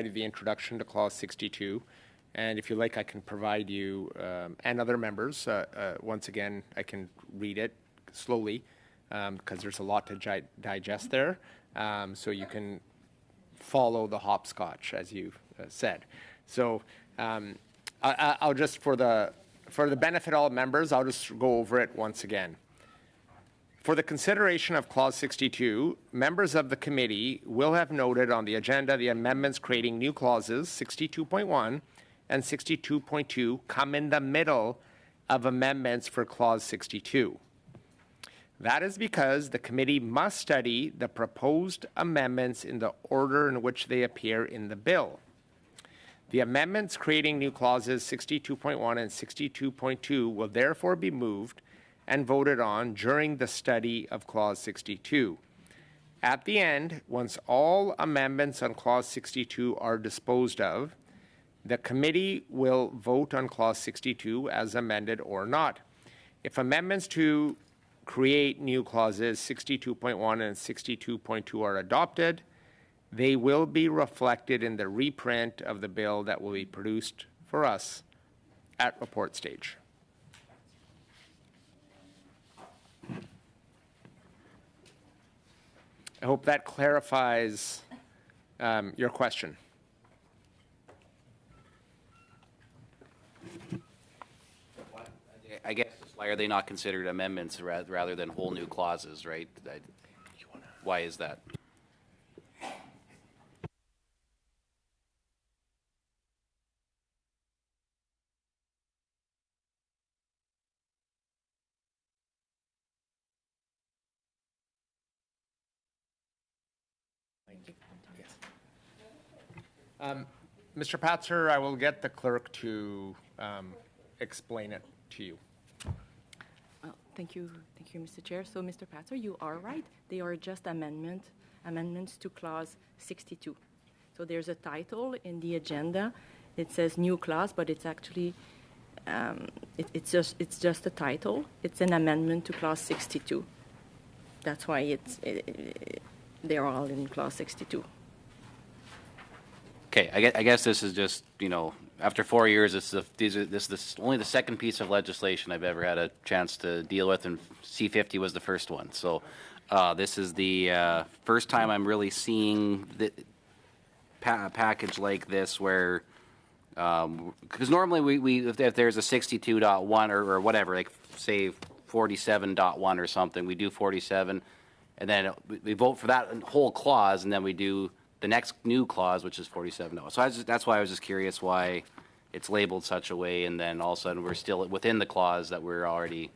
the introduction to Clause 62. And if you like, I can provide you and other members. Once again, I can read it slowly because there's a lot to digest there. So you can follow the hopscotch, as you said. So I'll just, for the benefit of all members, I'll just go over it once again. For the consideration of Clause 62, members of the committee will have noted on the agenda the amendments creating new clauses 62.1 and 62.2 come in the middle of amendments for Clause 62. That is because the committee must study the proposed amendments in the order in which they appear in the bill. The amendments creating new clauses 62.1 and 62.2 will therefore be moved and voted on during the study of Clause 62. At the end, once all amendments on Clause 62 are disposed of, the committee will vote on Clause 62 as amended or not. If amendments to create new clauses 62.1 and 62.2 are adopted, they will be reflected in the reprint of the bill that will be produced for us at report stage. I hope that clarifies your question. I guess, why are they not considered amendments rather than whole new clauses, right? Why is that? Mr. Patzer, I will get the clerk to explain it to you. Well, thank you, Mr. Chair. So, Mr. Patzer, you are right. They are just amendments to Clause 62. So there's a title in the agenda. It says new clause, but it's actually it's just a title. It's an amendment to Clause 62. That's why they're all in Clause 62. Okay, I guess this is just, after 4 years, this is only the second piece of legislation I've ever had a chance to deal with, and C-50 was the first one. So this is the first time I'm really seeing the package like this where, because normally if there's a 62.1 or whatever, like say 47.1 or something, we do 47, and then we vote for that whole clause, and then we do the next new clause, which is 47. So that's why I was just curious why it's labeled such a way, and then all of a sudden we're still within the clause that we're already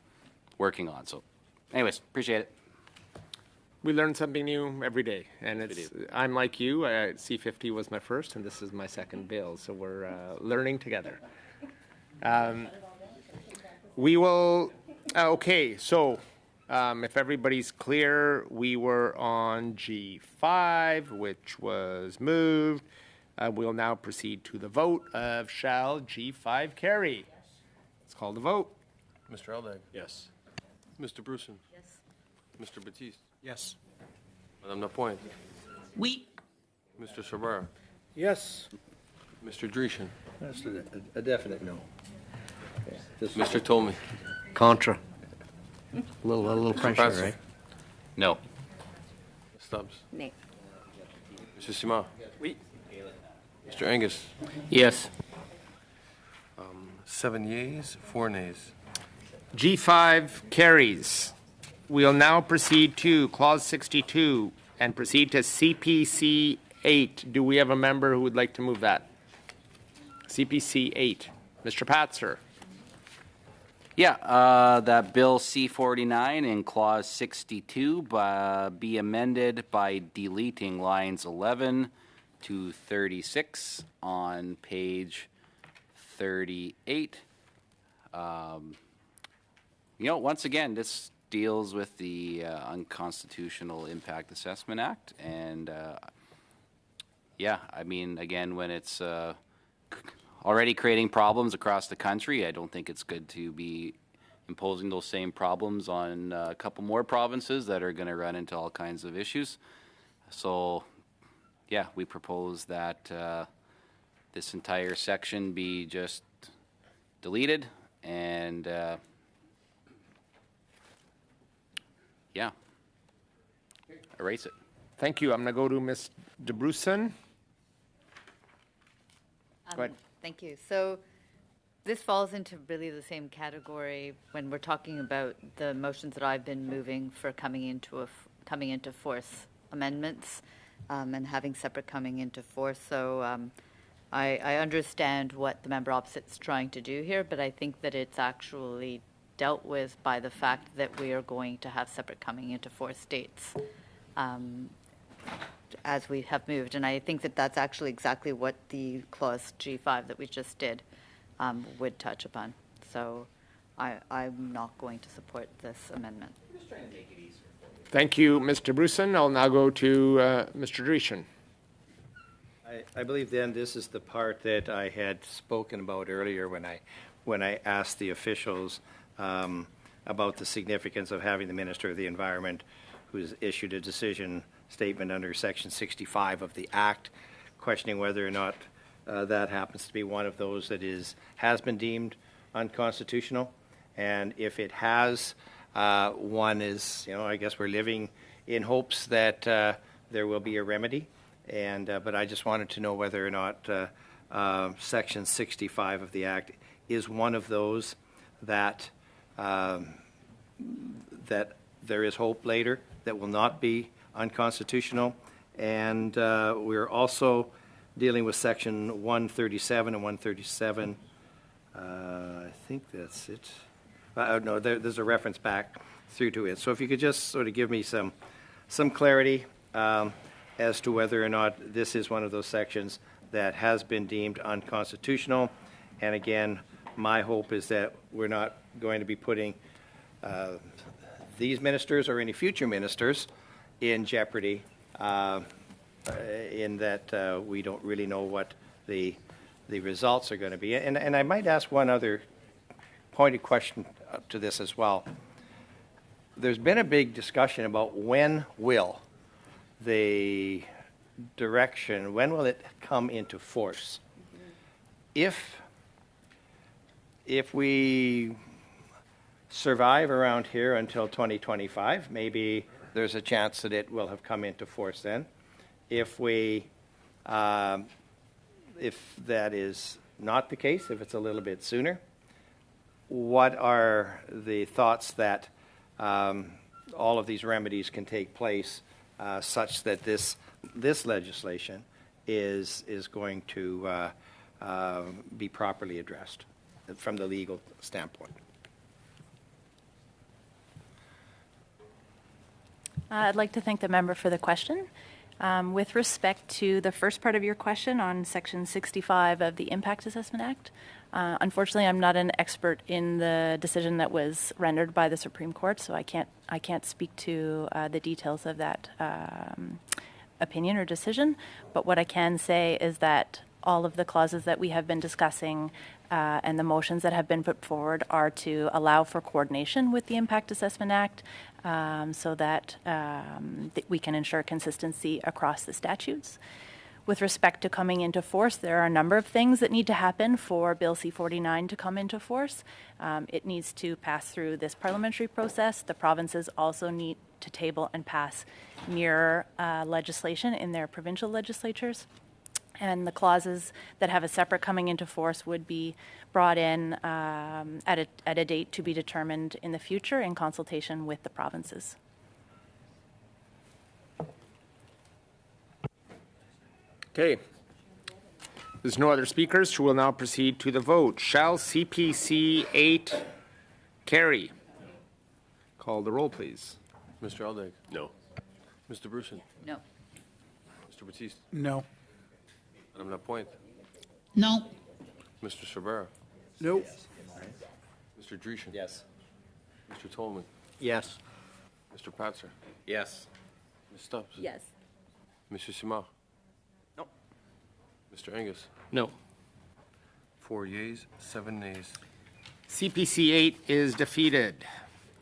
working on. So anyways, appreciate it. We learn something new every day, and I'm like you. C-50 was my first, and this is my second bill, so we're learning together. We will, okay, so if everybody's clear, we were on G5, which was moved. We'll now proceed to the vote of shall G5 carry. Let's call the vote. Mr. Eldag? Yes. Mr. Bruson? Yes. Mr. Batiste? Yes. Madame Lapointe? Oui. Mr. Sabara? Yes. Mr. Dreeshen? That's a definite no. Yeah, Mr. Tomey? Contra. A little pressure, Patzer? right? No. Stubbs? Nay. Mr. Simard? Oui. Mr. Angus? Yes. 7 yeas, 4 nays. G5 carries. We'll now proceed to Clause 62 and proceed to CPC 8. Do we have a member who would like to move that? CPC 8. Mr. Patzer. Yeah, that bill C-49 in Clause 62 be amended by deleting lines 11 to 36 on page 38. Once again, this deals with the Unconstitutional Impact Assessment Act, and again, when it's already creating problems across the country, I don't think it's good to be imposing those same problems on a couple more provinces that are going to run into all kinds of issues. So, yeah, we propose that this entire section be just deleted and, yeah, erase it. Thank you. I'm going to go to Ms. DeBrussen. Go ahead. Thank you. So this falls into really the same category when we're talking about the motions that I've been moving for coming into force amendments and having separate coming into force. So I understand what the member opposite's trying to do here, but I think that it's actually dealt with by the fact that we are going to have separate coming into force dates as we have moved. And I think that that's actually exactly what the clause G5 that we just did would touch upon. So I'm not going to support this amendment. Thank you, Mr. DeBrussen. I'll now go to Mr. Dreeshen. I believe then this is the part that I had spoken about earlier when I asked the officials about the significance of having the Minister of the Environment, who's issued a decision statement under Section 65 of the Act, questioning whether or not that happens to be one of those that has been deemed unconstitutional. And if it has, one is, I guess we're living in hopes that there will be a remedy. And but I just wanted to know whether or not Section 65 of the Act is one of those that that there is hope later that will not be unconstitutional. And we're also dealing with Section 137 and 137. I think that's it. No, there's a reference back through to it. So if you could just sort of give me some clarity as to whether or not this is one of those sections that has been deemed unconstitutional. And again, my hope is that we're not going to be putting these ministers or any future ministers in jeopardy in that we don't really know what the results are going to be. And I might ask one other pointed question to this as well. There's been a big discussion about when will the direction, when will it come into force? If we survive around here until 2025, maybe there's a chance that it will have come into force then. If that is not the case, if it's a little bit sooner, what are the thoughts that all of these remedies can take place such that this legislation is going to be properly addressed from the legal standpoint? I'd like to thank the member for the question. With respect to the first part of your question on Section 65 of the Impact Assessment Act, unfortunately, I'm not an expert in the decision that was rendered by the Supreme Court, so I can't speak to the details of that opinion or decision. But what I can say is that all of the clauses that we have been discussing and the motions that have been put forward are to allow for coordination with the Impact Assessment Act so that we can ensure consistency across the statutes. With respect to coming into force, there are a number of things that need to happen for Bill C-49 to come into force. It needs to pass through this parliamentary process. The provinces also need to table and pass mirror legislation in their provincial legislatures. And the clauses that have a separate coming into force would be brought in at a date to be determined in the future in consultation with the provinces. Okay. There's no other speakers, so we'll now proceed to the vote. Shall CPC 8 carry? Call the roll, please. Mr. Aldag? No. Mr. Bruson? No. Mr. Batiste? No. Madame Lapointe? No. Mr. Sabera? No. Mr. Dreeshen? Yes. Mr. Tolman? Yes. Mr. Patzer? Yes. Ms. Stubbs? Yes. Mr. Simard? No. Mr. Angus? No. 4 yeas, 7 nays. CPC 8 is defeated.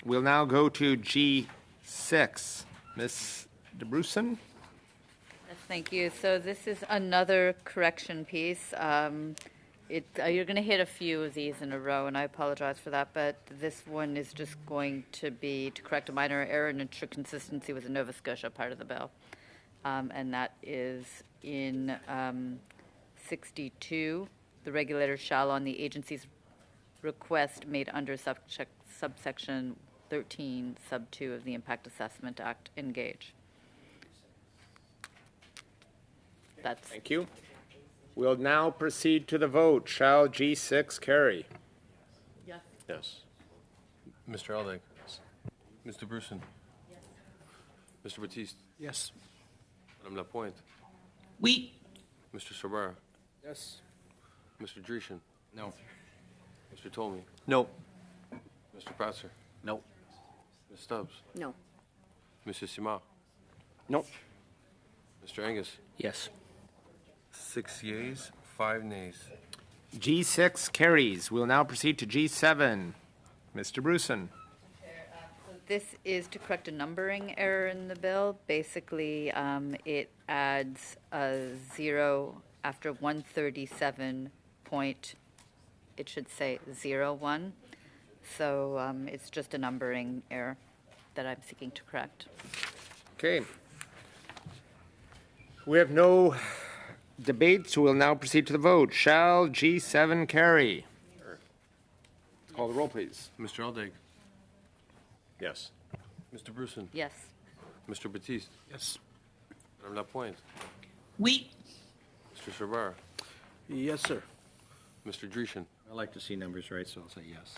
We'll now go to G6. Ms. DeBrussen? Thank you. So this is another correction piece. You're going to hit a few of these in a row, and I apologize for that, but this one is just going to be to correct a minor error and ensure consistency with the Nova Scotia part of the bill. And that is in 62. The regulator shall, on the agency's request made under subsection 13, sub 2 of the Impact Assessment Act, engage. That's Thank you. We'll now proceed to the vote. Shall G6 carry? yes. Yes. Mr. Aldag? Yes. Mr. Bruson? Yes. Mr. Batiste? Yes. Madame Lapointe? Oui. Mr. Sabara? Yes. Mr. Dreeshen? No. Mr. Tolmie? No. Mr. Pratzer? No. Ms. Stubbs? No. Mrs. Simard? No. Mr. Angus? Yes. 6 yeas, 5 nays. G6 carries. We'll now proceed to G7. Mr. Bruson. This is to correct a numbering error in the bill. Basically, it adds a 0 after 137 point, it should say 01. So it's just a numbering error that I'm seeking to correct. Okay. We have no debate, so we'll now proceed to the vote. Shall G7 carry? Call the roll, please. Mr. Aldag? Yes. Mr. Bruson? Yes. Mr. Batiste? Yes. Madame Lapointe? Oui. Mr. Sabara? Yes, sir. Mr. Dreeshen? I like to see numbers right, so I'll say yes.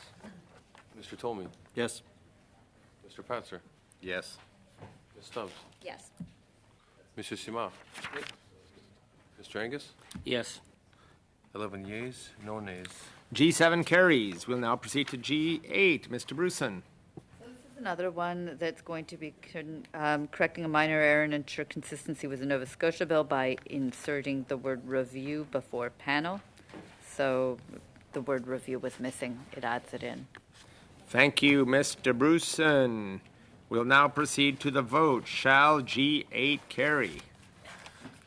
Mr. Tolmie? Yes. Mr. Pratzer? Yes. Ms. Stubbs? Yes. Mr. Simard? Mr. Angus? Yes. 11 yeas, no nays. G7 carries. We'll now proceed to G8. Mr. Bruson. This is another one that's going to be correcting a minor error and ensure consistency with the Nova Scotia bill by inserting the word review before panel. So the word review was missing. It adds it in. Thank you, Mr. Bruson. We'll now proceed to the vote. Shall G8 carry?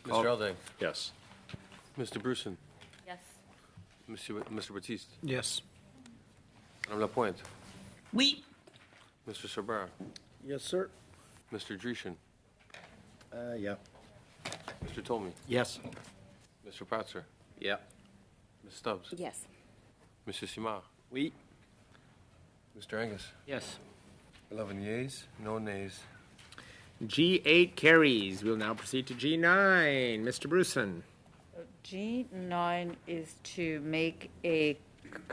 Mr. Aldag? Yes. Mr. Bruson? Yes. Mr. Batiste? Yes. Madame Lapointe? Oui. Mr. Sabara? Yes, sir. Mr. Dreeshen? Yeah. Mr. Tolmie? Yes. Mr. Pratzer? Yeah. Ms. Stubbs? Yes. Mr. Simard? Oui. Mr. Angus? Yes. 11 yeas, no nays. G8 carries. We'll now proceed to G9. Mr. Bruson. G9 is to make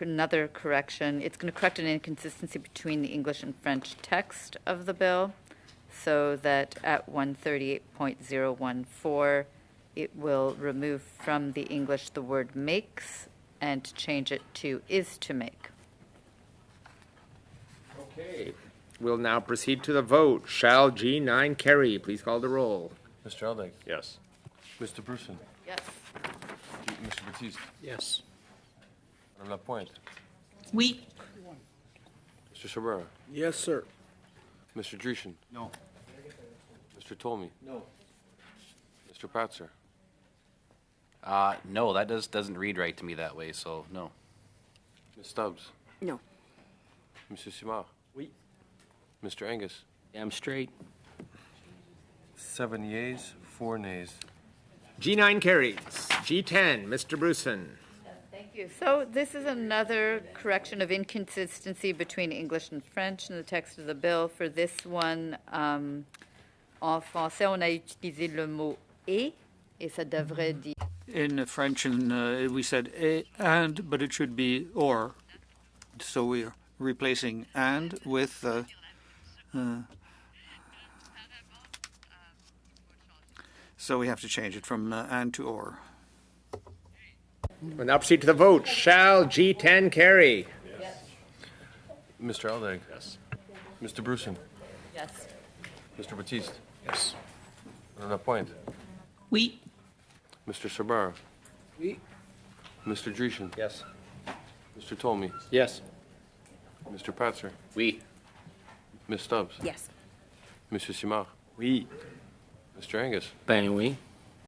another correction. It's going to correct an inconsistency between the English and French text of the bill, so that at 138.014, it will remove from the English the word makes and change it to is to make. Okay. We'll now proceed to the vote. Shall G9 carry? Please call the roll. Mr. Aldag? Yes. Mr. Bruson? Yes. Mr. Batiste? Yes. Madame Lapointe? Oui. Mr. Sabara? Yes, sir. Mr. Dreeshen? No. Mr. Tolmie? No. Mr. Pratzer? No, that doesn't read right to me that way, so no. Ms. Stubbs? No. Mr. Simard? Oui. Mr. Angus? Damn straight. 7 yeas, 4 nays. G9 carries. G10. Mr. Bruson. Thank you. So this is another correction of inconsistency between English and French in the text of the bill. For this one, en français, on a utilisé le mot et ça devrait dire. In French, we said and, but it should be or. So we are replacing and with so we have to change it from and to or. We'll now proceed to the vote. Shall G10 carry? Mr. Aldag? Yes. Mr. Bruson? Yes. Mr. Batiste? Yes. Madame Lapointe? Oui. Mr. Sabara? Oui. Mr. Dreeshen? Yes. Mr. Tolmie? Yes. Mr. Pratzer? We. Ms. Stubbs? Yes. Mr. Simard? Oui. Mr. Angus? Ben oui.